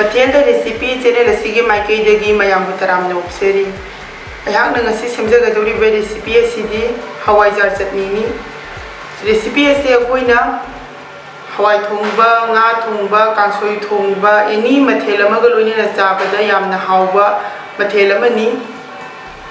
Mathel the Recipe channel asigi Meitei dagi mayam butaram no seri. Ayang nang asi semjagadori be recipe asidi Hawaijar Chutney ni. Recipe ase akoina hawai thongba nga thongba kangsoi thongba any mathel amaga loina chabada yamna hawba mathel amani.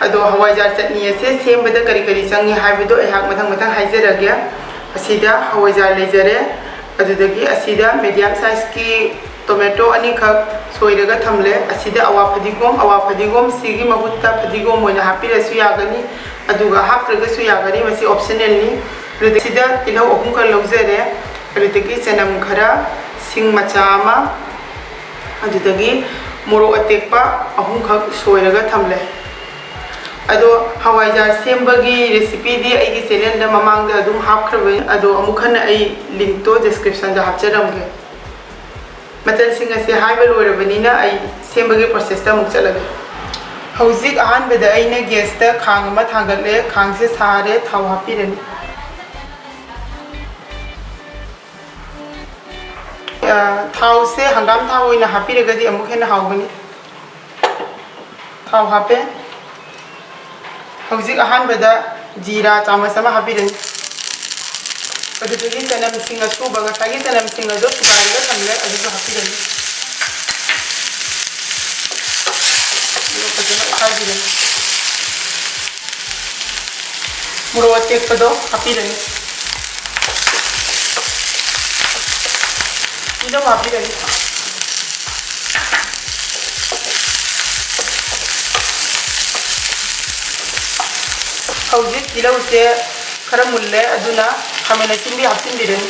Ado Hawaijar Chutney ase sembada kari kari changi haibido ayang mathang haijaraga. Asida Hawaijar lejare adudagi asida medium size ki tomato ani khak soiraga thamle asida awa padigom sigi mahutta padigom moina hapirasu yagani aduga hapraga su yagani masi optional ni adusida tilau ahum kar laujare adudagi chanam khara sing macha ama adudagi moro atekpa ahum khak soiraga thamle ado Hawaijar sembagi recipe di aigi channel da mamang da adum hapkhrabe ado amukhana ai link to description da hapcharamge Mathel sing ase haiba loirabanina ai sembagi process ta muk chalaga hauzik ahan beda aina gas ta khang ma thangatle khang se sare thau hapirani thau se hangam thau oina hapiraga di amukhena haubani thau hape hauzik ahan beda jira chamas ama hapirani adudagi tanam singa suba ga sagi tanam singa do sugariga thamle adugo hapirani yo pajana ukhajirani muro atekpa do hapirani ida hapirani hauzik dilau se khara mulle aduna hamena chimbi hapsin dirani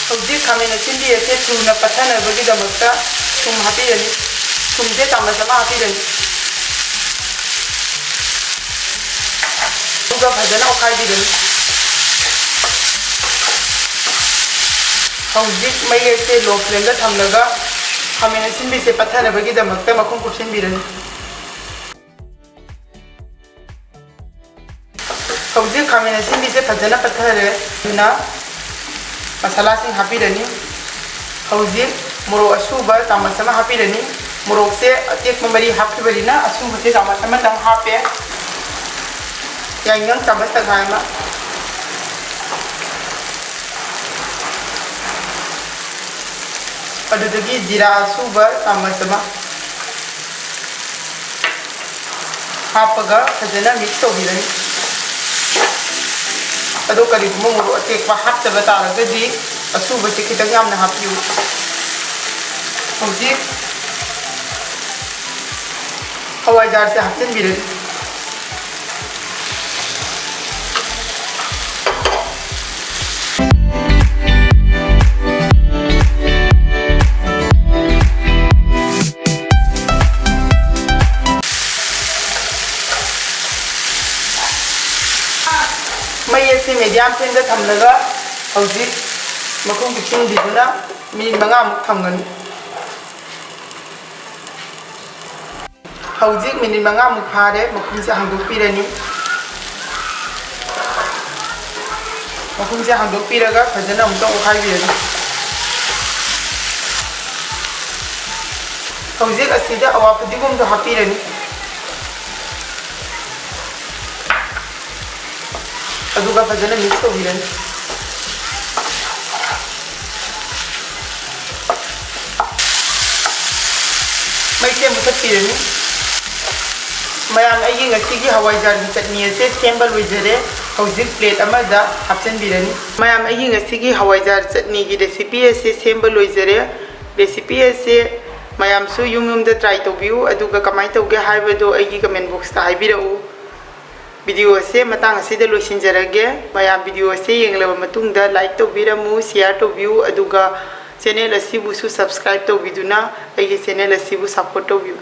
hauzik hamena chimbi ase thuna pathana bagi damakta thum hapirani thumde tamasama hapirani uga bhajana ukhaidirani hauzik mai ase low flame da thamlaga hamena simbi se pathana bagi damakta makhum kursin birani hauzik hamena simbi se phajana pathare na masala sing hapirani hauzik moro asuba tamasama hapirani morok se atek mamari hapkibarina asuba se tamasama dang hape yang tamas tanghaima adudagi jira suba tamasama hapaga fajana mix tobirani ado kari mumuro atekpa haptaba taragadi asuba se khitang yamna hapiu hauzik Hawaijar se hapchin birani medium flame da thamlaga hauzik makhum kitchen biduna minute 5 muk thamgani hauzik minute 5 muk phare makhum se hangdokpirani makhum se hangdokpiraga phajana amtong ukhaibirani hauzik asida awa padigom do hapirani aduga fajana mix tobirani maite muthatirani mayam ayi ngasigi Hawaijar chutney ase semba loijare hauzik plate amada hapchan birani mayam ayi ngasigi Hawaijar chutney gi recipe ase semba loijare recipe ase mayam su yum da try tobiu aduga kamai toge haibado ayi comment box ta haibirau video ase matang asida loisinjarage mayam video ase yenglaba matungda like tobiramu share tobiu aduga channel asibu su subscribe tobiduna aigi channel asibu support tobiu